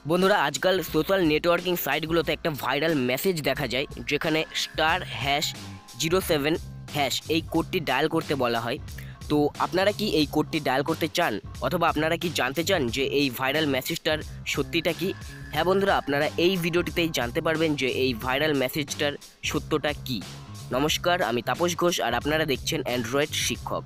বন্ধুরা, আজকাল social networking সাইটগুলোতে একটা ভাইরাল মেসেজ দেখা যায়, যেখানে *#07# এই কোডটি ডায়াল করতে বলা হয়। তো আপনারা কি এই কোডটি ডায়াল করতে চান, অথবা আপনারা কি জানতে চান যে এই ভাইরাল মেসেজটার সত্যিটা কি? হ্যাঁ বন্ধুরা, আপনারা এই ভিডিওটিতেই জানতে পারবেন যে এই ভাইরাল মেসেজটার সত্যটা কি। নমস্কার, আমি তাপস ঘোষ, আর আপনারা দেখছেন অ্যান্ড্রয়েড শিক্ষক।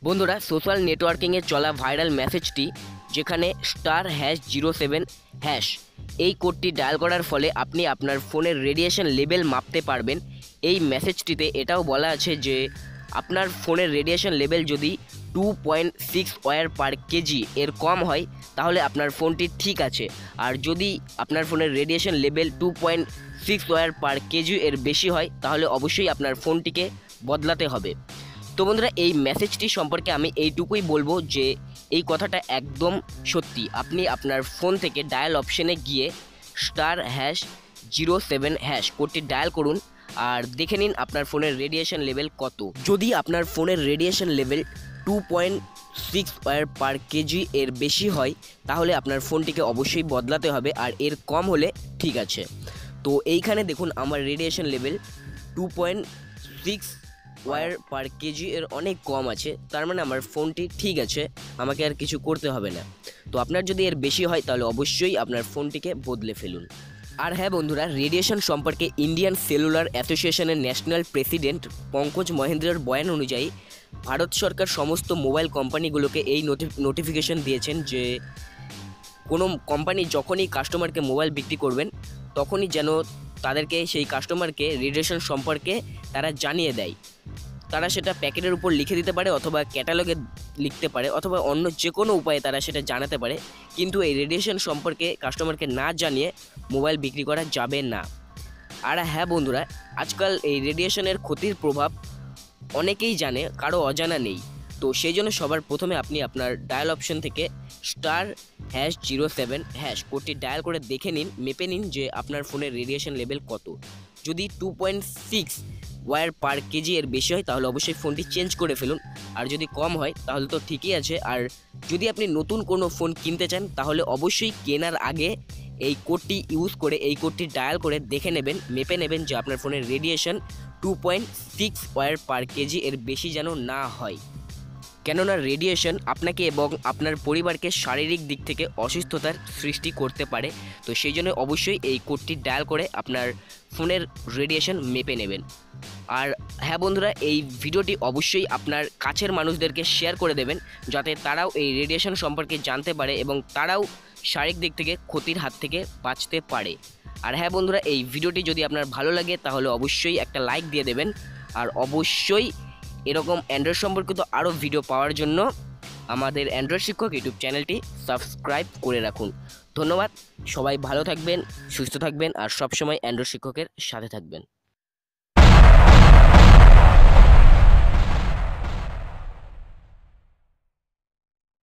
বন্ধুরা, সোশ্যাল নেটওয়ার্কিংয়ে চলা ভাইরাল মেসেজটি, যেখানে *#07# এই কোডটি ডায়াল করার ফলে আপনি আপনার ফোনের রেডিয়েশন লেভেল মাপতে পারবেন। এই মেসেজটিতে এটাও বলা আছে যে আপনার ফোনের রেডিয়েশন লেভেল যদি 2.6 ওয়ার/kg এর কম হয়, তাহলে আপনার ফোনটি ঠিক আছে। আর যদি আপনার ফোনের রেডিয়েশন লেভেল 2.6 ওয়ার/kg এর বেশি হয়, তাহলে অবশ্যই আপনার ফোনটিকে বদলাতে হবে। তো বন্ধুরা, এই মেসেজটি সম্পর্কে আমি এইটুকুই বলবো যে এই কথাটা একদম সত্যি। আপনি আপনার ফোন থেকে ডায়াল অপশনে গিয়ে *#07# কোডটি ডায়াল করুন, আর দেখে নিন আপনার ফোনের রেডিয়েশন লেভেল কত। যদি আপনার ফোনের রেডিয়েশন লেভেল 2.6 ওয়ার/kg এর বেশি হয়, তাহলে আপনার ফোনটিকে অবশ্যই বদলাতে হবে, আর এর কম হলে ঠিক আছে। তো এইখানে দেখুন, আমার রেডিয়েশন লেভেল 2.6 ওয়ার/kg এর অনেক কম আছে, তার মানে আমার ফোনটি ঠিক আছে, আমাকে আর কিছু করতে হবে না। তো আপনার যদি এর বেশি হয়, তাহলে অবশ্যই আপনার ফোনটিকে বদলে ফেলুন। আর হ্যাঁ বন্ধুরা, রেডিয়েশন সম্পর্কে ইন্ডিয়ান সেলুলার অ্যাসোসিয়েশনের ন্যাশনাল প্রেসিডেন্ট পঙ্কজ মহেন্দ্রের বয়ান অনুযায়ী ভারত সরকার সমস্ত মোবাইল কোম্পানিগুলোকে এই নোটিফিকেশন দিয়েছেন যে কোনো কোম্পানি যখনই কাস্টমারকে মোবাইল বিক্রি করবেন, তখনই যেন তাদেরকে, সেই কাস্টমারকে রেডিয়েশন সম্পর্কে তারা জানিয়ে দেয়। তারা সেটা প্যাকেটের উপর লিখে দিতে পারে, অথবা ক্যাটালগে লিখতে পারে, অথবা অন্য যে কোনো উপায়ে তারা সেটা জানাতে পারে, কিন্তু এই রেডিয়েশন সম্পর্কে কাস্টমারকে না জানিয়ে মোবাইল বিক্রি করা যাবে না। আর হ্যাঁ বন্ধুরা, আজকাল এই রেডিয়েশনের ক্ষতির প্রভাব অনেকেই জানে, কারো অজানা নেই। তো সেই জন্য সবার প্রথমে আপনি আপনার ডায়াল অপশন থেকে *#07# কোডটি ডায়াল করে দেখে নিন, মেপে নিন যে আপনার ফোনের রেডিয়েশন লেভেল কত। যদি 2.6 ওয়ার/kg এর বেশি হয়, তাহলে অবশ্যই ফোনটি চেঞ্জ করে ফেলুন, আর যদি কম হয় তাহলে তো ঠিকই আছে। আর যদি আপনি নতুন কোনো ফোন কিনতে চান, তাহলে অবশ্যই কেনার আগে এই কোডটি ইউজ করে, এই কোডটি ডায়াল করে দেখে নেবেন, মেপে নেবেন যে আপনার ফোনের রেডিয়েশন 2.6 ওয়ার/kg এর বেশি যেন না হয়। কেননা রেডিয়েশন আপনাকে এবং আপনার পরিবারকে শারীরিক দিক থেকে অসুস্থতার সৃষ্টি করতে পারে। তো সেই জন্য অবশ্যই এই কোডটি ডায়াল করে আপনার ফোনের রেডিয়েশন মেপে নেবেন। আর হ্যাঁ বন্ধুরা, এই ভিডিওটি অবশ্যই আপনার কাছের মানুষদেরকে শেয়ার করে দেবেন, যাতে তারাও এই রেডিয়েশন সম্পর্কে জানতে পারে এবং তারাও শারীরিক দিক থেকে ক্ষতির হাত থেকে বাঁচতে পারে। আর হ্যাঁ বন্ধুরা, এই ভিডিওটি যদি আপনার ভালো লাগে, তাহলে অবশ্যই একটা লাইক দিয়ে দেবেন। আর অবশ্যই এরকম অ্যান্ড্রয়েড সম্পর্কিত আরও ভিডিও পাওয়ার জন্য আমাদের অ্যান্ড্রয়েড শিক্ষক ইউটিউব চ্যানেলটি সাবস্ক্রাইব করে রাখুন। ধন্যবাদ। সবাই ভালো থাকবেন, সুস্থ থাকবেন, আর সবসময় অ্যান্ড্রয়েড শিক্ষকের সাথে থাকবেন।